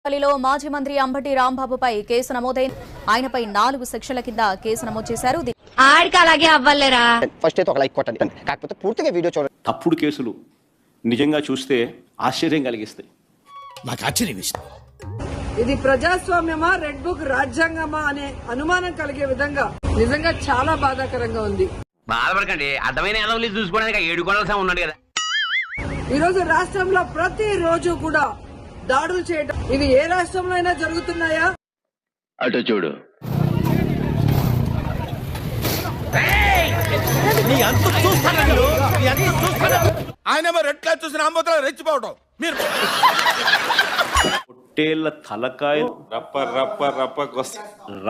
లో మాజీ మంత్రి అంబటి రాంబాబుపై కేసు నమోదైంది. ఆయనపై 4 సెక్షన్ల కింద కేసు నమోదు చేశారు. ఆడికి అలాగే అవ్వలేరా? ఫస్ట్ అయితే ఒక లైక్ కొట్టండి, కాకపోతే పూర్తిగా వీడియో చూడండి. తప్పుడు కేసులు నిజంగా చూస్తే ఆశ్చర్యం కలిగిస్తాయి. నాకు ఆశ్చర్యం వేసింది. ఇది ప్రజాస్వామ్యమా, రెడ్ బుక్ రాజ్యాంగమా అనే అనుమానం కలిగే విధంగా నిజంగా చాలా బాధాకరంగా ఉంది. బాధపడకండి, అర్థమైన ఎదవలు చూసుకోవడానికి 7 కోట్ల ఉన్నాడు కదా. ఈ రోజు రాష్ట్రంలో ప్రతి రోజు కూడా దాడులు చేయడం, ఇవి ఏ రాష్ట్రంలో అయినా జరుగుతున్నాయా? అటు చూడు. ఆయన రెడ్ క్లాస్ చూసిన ఆంబోతలో రెచ్చిపోవడం. మీరు పొట్టేళ్ల తలకాయ రప్ప రప్ప రప్ప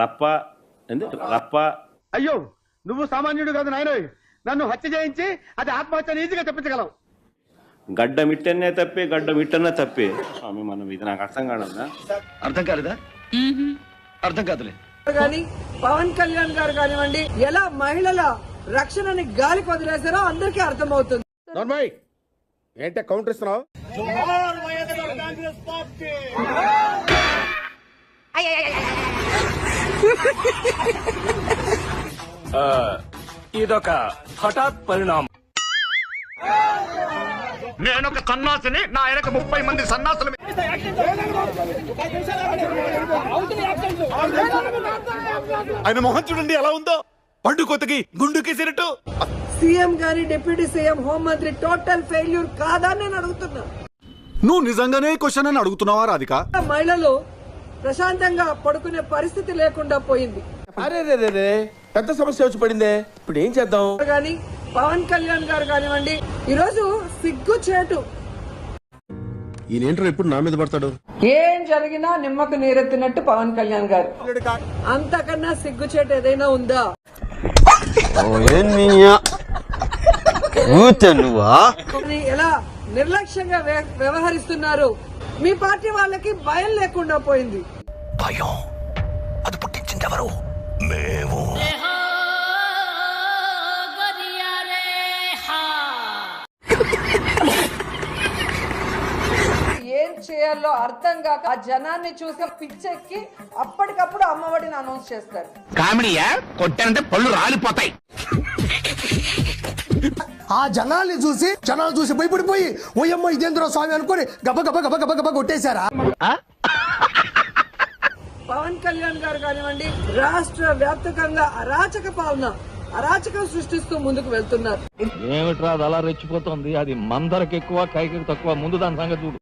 రప్ప ఏంది రప్ప. అయ్యో, నువ్వు సామాన్యుడు కాదు నాయన. నన్ను హత్య చేయించి అది ఆత్మహత్య ఈజీగా చెప్పించగలవు. గడ్డమిట్టనే తప్పే, గడ్డమిట్టనే తప్పే. స్వామి మనం ఇది నాకు అర్థం కాదన్నా. అర్థం కాలేదా? అర్థం కాదులే. కానీ పవన్ కళ్యాణ్ గారు కానివ్వండి, ఎలా మహిళల రక్షణని గాలికి వదిలేశారో అందరికీ అర్థమవుతుంది. నార్మల్ ఏంటే కౌంటర్ ఇస్తున్నావు? ఇదొక హఠాత్ పరిణామం. నేనొక సన్నాసిని, నా వెనక 30 మంది సన్నాసులు. ఆయన మొహం చూడండి ఎలా ఉందో, పండు కొత్తకి గుండుకేసినట్టు. సీఎం గాని డిప్యూటీ సీఎం, హోంమంత్రి టోటల్ ఫెయిల్యూర్ కాదా నేను అడుగుతున్నా. నువ్వు నిజంగానే క్వశ్చన్ అని అడుగుతున్నావా రాధిక? మహిళలు ప్రశాంతంగా పడుకునే పరిస్థితి లేకుండా పోయింది. అరే రే, పెద్ద సమస్య వచ్చి పడిందే. ఇప్పుడు ఏం చేద్దాం? కానీ పవన్ కళ్యాణ్ గారు కానివ్వండి, ఈరోజు సిగ్గు చేటు. ఈయనేంటో ఇప్పుడు నా మీద పడతాడు. ఏం జరిగినా నిమ్మకు నీరెత్తినట్టు పవన్ కళ్యాణ్ గారు. అంతకన్నా సిగ్గుచేటు ఏదైనా ఉందా? ఎలా నిర్లక్ష్యంగా వ్యవహరిస్తున్నారు. మీ పార్టీ వాళ్ళకి భయం లేకుండా పోయింది. భయం అది పుట్టించింది ఎవరు? మేము. ఏం చేయాలో అర్థం కాక ఆ జనాన్ని చూసి పిచ్చెక్కి అప్పటికప్పుడు అమ్మఒడిని అనౌన్స్ చేస్తారు. కామెడీయా? కొట్టానంటే పళ్ళు రాలిపోతాయి. ఆ జనాలు చూసి భయపడిపోయి ఓయమ్మ ఇదేంద్ర స్వామి అనుకుని గబ గబ గబ గబ గబ కొట్టేశారా? పవన్ కళ్యాణ్ గారు కానివ్వండి, రాష్ట్ర వ్యాప్తంగా అరాచక పాలన, అరాచకం సృష్టిస్తూ ముందుకు వెళ్తున్నారు. ఏమిట్రా అది అలా రెచ్చిపోతుంది? అది మందరికి ఎక్కువ, కైకి తక్కువ. ముందు దాని సంగతి చూడు.